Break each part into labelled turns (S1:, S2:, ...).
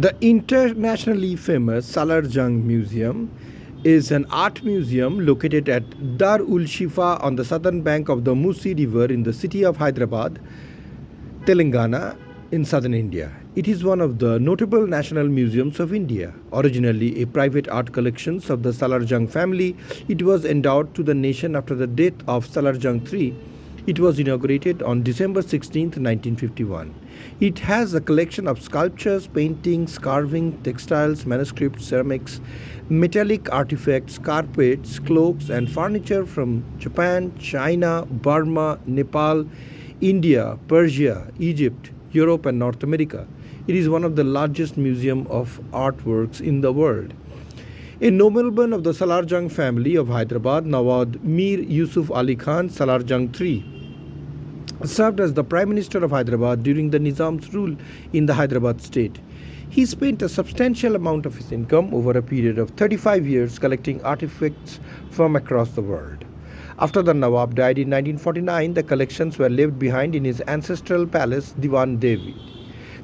S1: The internationally famous Salar Jung Museum is an art museum located at Dar ul Shifa on the southern bank of the Musi River in the city of Hyderabad, Telangana, in southern India. It is one of the notable national museums of India. Originally a private art collection of the Salar Jung family, it was endowed to the nation after the death of Salar Jung III. It was inaugurated on December 16, 1951. It has a collection of sculptures, paintings, carving, textiles, manuscripts, ceramics, metallic artifacts, carpets, cloaks, and furniture from Japan, China, Burma, Nepal, India, Persia, Egypt, Europe, and North America. It is one of the largest museums of artworks in the world. A nobleman of the Salar Jung family of Hyderabad, Nawab Mir Yusuf Ali Khan Salar Jung III, served as the Prime Minister of Hyderabad during the Nizam's rule in the Hyderabad state. He spent a substantial amount of his income over a period of 35 years collecting artifacts from across the world. After the Nawab died in 1949, the collections were left behind in his ancestral palace, Diwan Devi.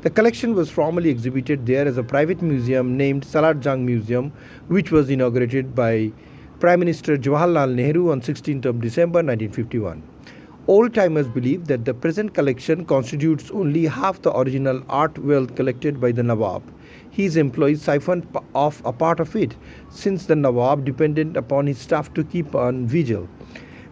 S1: The collection was formally exhibited there as a private museum named Salar Jung Museum, which was inaugurated by Prime Minister Jawaharlal Nehru on 16th of December 1951. Old-timers believe that the present collection constitutes only half the original art wealth collected by the Nawab. His employees siphoned off a part of it, since the Nawab depended upon his staff to keep on vigil.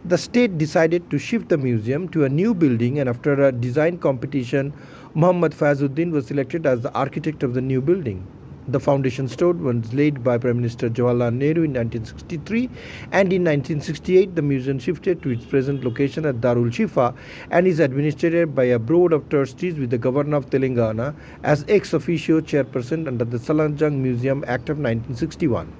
S1: The state decided to shift the museum to a new building, and after a design competition, Muhammad Faizuddin was selected as the architect of the new building. The foundation stone was laid by Prime Minister Jawaharlal Nehru in 1963, and in 1968 the museum shifted to its present location at Darul Shifa and is administered by a board of trustees with the Governor of Telangana as ex officio chairperson under the Salar Jung Museum Act of 1961.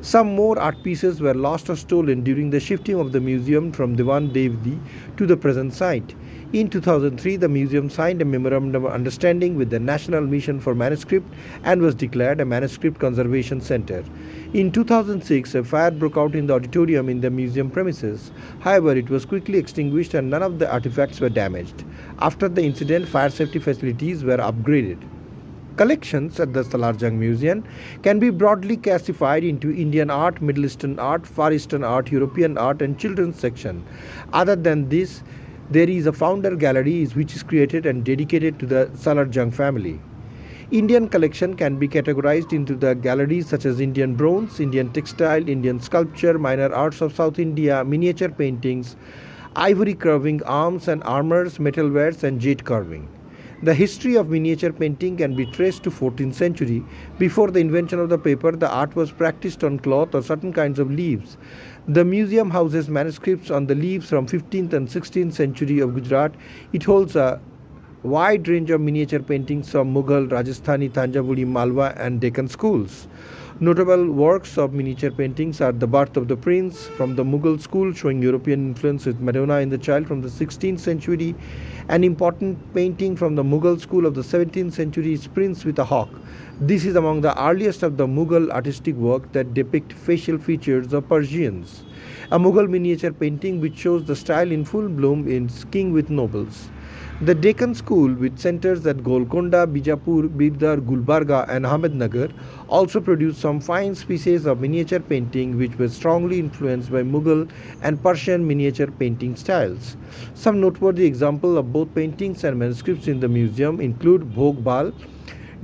S1: Some more art pieces were lost or stolen during the shifting of the museum from Diwan Devi to the present site. In 2003, the museum signed a memorandum of understanding with the National Mission for Manuscript and was declared a manuscript conservation center. In 2006, a fire broke out in the auditorium in the museum premises. However, it was quickly extinguished and none of the artifacts were damaged. After the incident, fire safety facilities were upgraded. Collections at the Salar Jung Museum can be broadly classified into Indian art, Middle Eastern art, Far Eastern art, European art, and children's section. Other than this, there is a founder gallery which is created and dedicated to the Salar Jung family. Indian collection can be categorized into the galleries such as Indian bronze, Indian textile, Indian sculpture, minor arts of South India, miniature paintings, ivory carving, arms and armors, metalwares, and jade carving. The history of miniature painting can be traced to 14th century. Before the invention of the paper, the art was practiced on cloth or certain kinds of leaves. The museum houses manuscripts on the leaves from 15th and 16th century of Gujarat. It holds a wide range of miniature paintings from Mughal, Rajasthani, Thanjavuri, Malwa, and Deccan schools. Notable works of miniature paintings are The Birth of the Prince from the Mughal school, showing European influence with Madonna in the Child from the 16th century. An important painting from the Mughal school of the 17th century is Prince with a Hawk. This is among the earliest of the Mughal artistic work that depict facial features of Persians. A Mughal miniature painting which shows the style in full bloom is King with Nobles. The Deccan School, with centers at Golconda, Bijapur, Birdar, Gulbarga, and Ahmednagar, also produced some fine species of miniature painting which were strongly influenced by Mughal and Persian miniature painting styles. Some noteworthy examples of both paintings and manuscripts in the museum include Bhog Bal,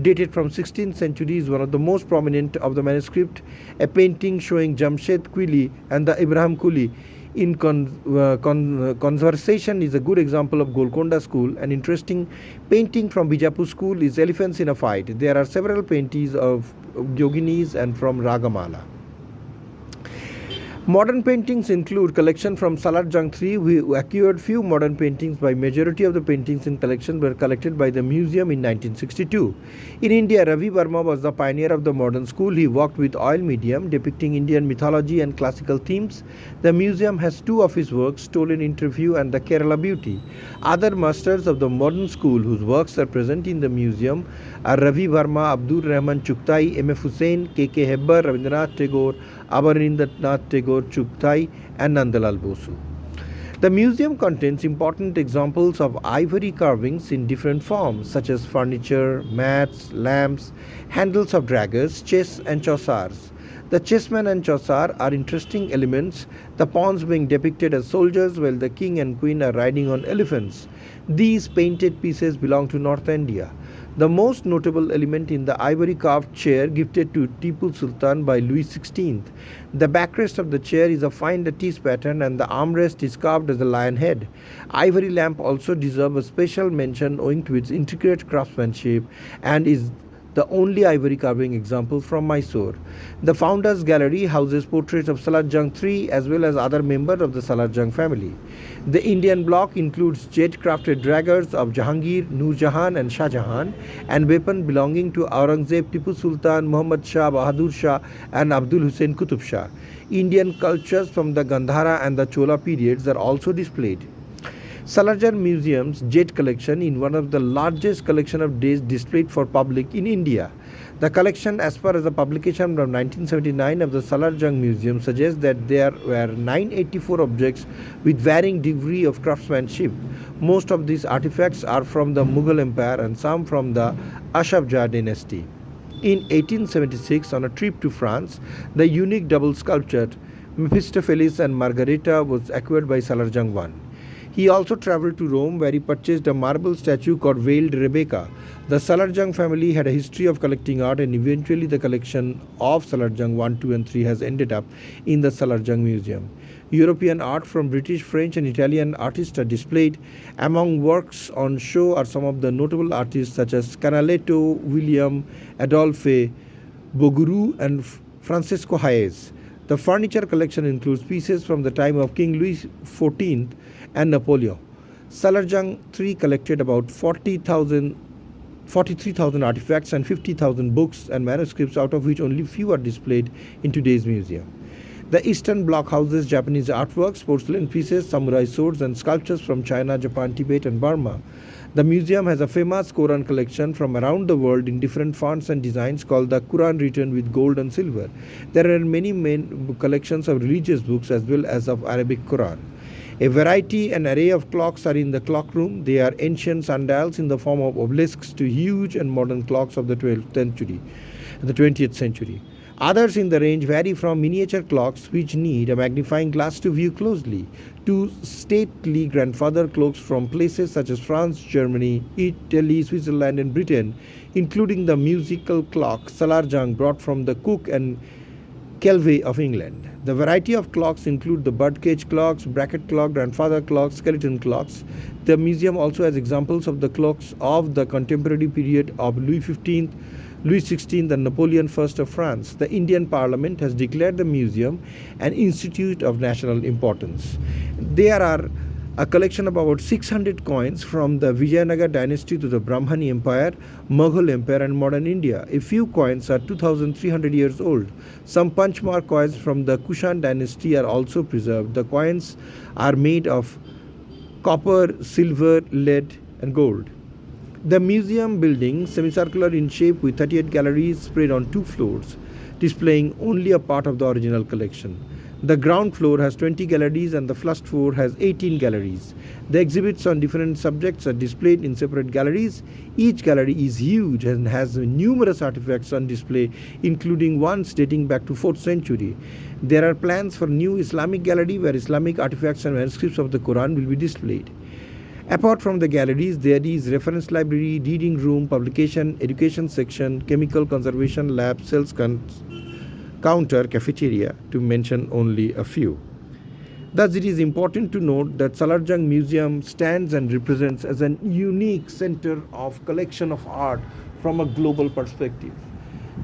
S1: dated from 16th century, is one of the most prominent of the manuscript. A painting showing Jamshed Quili and the Ibrahim Kuli in conversation is a good example of Golconda School. An interesting painting from Bijapur School is Elephants in a Fight. There are several paintings of yoginis and from Ragamala. Modern paintings include collection from Salar Jung III, who acquired few modern paintings. By majority of the paintings in collection were collected by the museum in 1962. In India, Ravi Verma was the pioneer of the modern school. He worked with oil medium depicting Indian mythology and classical themes. The museum has two of his works, Stolen Interview and the Kerala Beauty. Other masters of the modern school whose works are present in the museum are Ravi Verma, Abdul Rahman Chuktai, M.F. Hussain, K.K. Hebbar, Rabindranath Tagore, Abanindranath Tagore Chuktai, and Nandalal Bosu. The museum contains important examples of ivory carvings in different forms, such as furniture, mats, lamps, handles of daggers, chess, and chaussars. The chessmen and chaussar are interesting elements, the pawns being depicted as soldiers while the king and queen are riding on elephants. These painted pieces belong to North India. The most notable element in the ivory carved chair gifted to Tipu Sultan by Louis XVI. The backrest of the chair is a fine lattice pattern and the armrest is carved as a lion head. Ivory lamp also deserves a special mention owing to its intricate craftsmanship and is the only ivory carving example from Mysore. The Founders Gallery houses portraits of Salar Jung III as well as other members of the Salar Jung family. The Indian block includes jet-crafted daggers of Jahangir, Noor Jahan and Shah Jahan and weapons belonging to Aurangzeb, Tipu Sultan, Muhammad Shah, Bahadur Shah and Abdul Hussain Qutub Shah. Indian cultures from the Gandhara and the Chola periods are also displayed. Salar Jung Museum's jet collection is one of the largest collection of days displayed for public in India. The collection, as per as a publication from 1979 of the Salar Jung Museum, suggests that there were 984 objects with varying degree of craftsmanship. Most of these artifacts are from the Mughal Empire and some from the Ashafja dynasty. In 1876, on a trip to France, the unique double sculpture Mephistopheles and Margarita was acquired by Salar Jung I. He also travelled to Rome where he purchased a marble statue called Veiled Rebecca. The Salar Jung family had a history of collecting art and eventually the collection of Salar Jung 1, 2 and 3 has ended up in the Salar Jung Museum. European art from British, French and Italian artists are displayed. Among works on show are some of the notable artists such as Canaletto, William, Adolphe, Bouguereau and Francisco Hayez. The furniture collection includes pieces from the time of King Louis XIV and Napoleon. Salar Jung III collected about 43,000 artifacts and 50,000 books and manuscripts, out of which only few are displayed in today's museum. The Eastern Bloc houses Japanese artworks, porcelain pieces, samurai swords and sculptures from China, Japan, Tibet and Burma. The museum has a famous Quran collection from around the world in different fonts and designs called the Quran written with gold and silver. There are many main collections of religious books as well as of Arabic Quran. A variety and array of clocks are in the clock room. They are ancient sundials in the form of obelisks to huge and modern clocks of the 20th century. Others in the range vary from miniature clocks which need a magnifying glass to view closely to stately grandfather clocks from places such as France, Germany, Italy, Switzerland and Britain, including the musical clock Salar Jung brought from the Cook and Kelvey of England. The variety of clocks include the birdcage clocks, bracket clock, grandfather clocks, skeleton clocks. The museum also has examples of the clocks of the contemporary period of Louis XV, Louis XVI and Napoleon I of France. The Indian Parliament has declared the museum an institute of national importance. There are a collection of about 600 coins from the Vijayanagar dynasty to the Brahmani Empire, Mughal Empire and modern India. A few coins are 2,300 years old. Some punchmark coins from the Kushan dynasty are also preserved. The coins are made of copper, silver, lead and gold. The museum building, semicircular in shape with 38 galleries spread on 2 floors, displaying only a part of the original collection. The ground floor has 20 galleries and the first floor has 18 galleries. The exhibits on different subjects are displayed in separate galleries. Each gallery is huge and has numerous artifacts on display, including ones dating back to 4th century. There are plans for new Islamic gallery where Islamic artifacts and manuscripts of the Quran will be displayed. Apart from the galleries, there is reference library, reading room, publication, education section, chemical conservation lab, sales counter, cafeteria, to mention only a few. Thus, it is important to note that Salar Jung Museum stands and represents as an unique center of collection of art from a global perspective.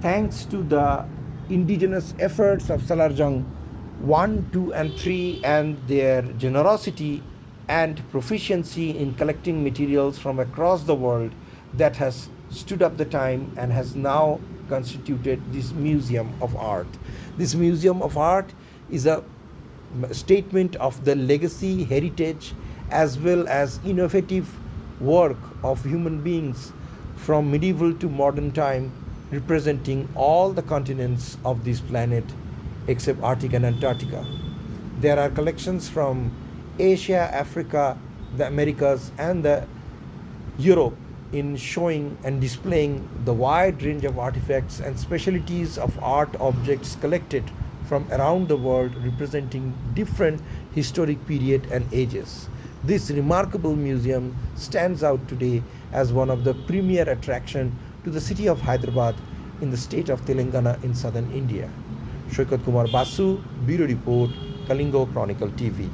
S1: Thanks to the indigenous efforts of Salar Jung 1, 2 and 3 and their generosity and proficiency in collecting materials from across the world, that has stood up the time and has now constituted this museum of art. This museum of art is a statement of the legacy, heritage, as well as innovative work of human beings from medieval to modern time, representing all the continents of this planet except Arctic and Antarctica. There are collections from Asia, Africa, the Americas, and the Europe in showing and displaying the wide range of artifacts and specialties of art objects collected from around the world representing different historic period and ages. This remarkable museum stands out today as one of the premier attraction to the city of Hyderabad in the state of Telangana in southern India. Shoikat Kumar Basu, Bureau Report, Kalinga Chronicle TV.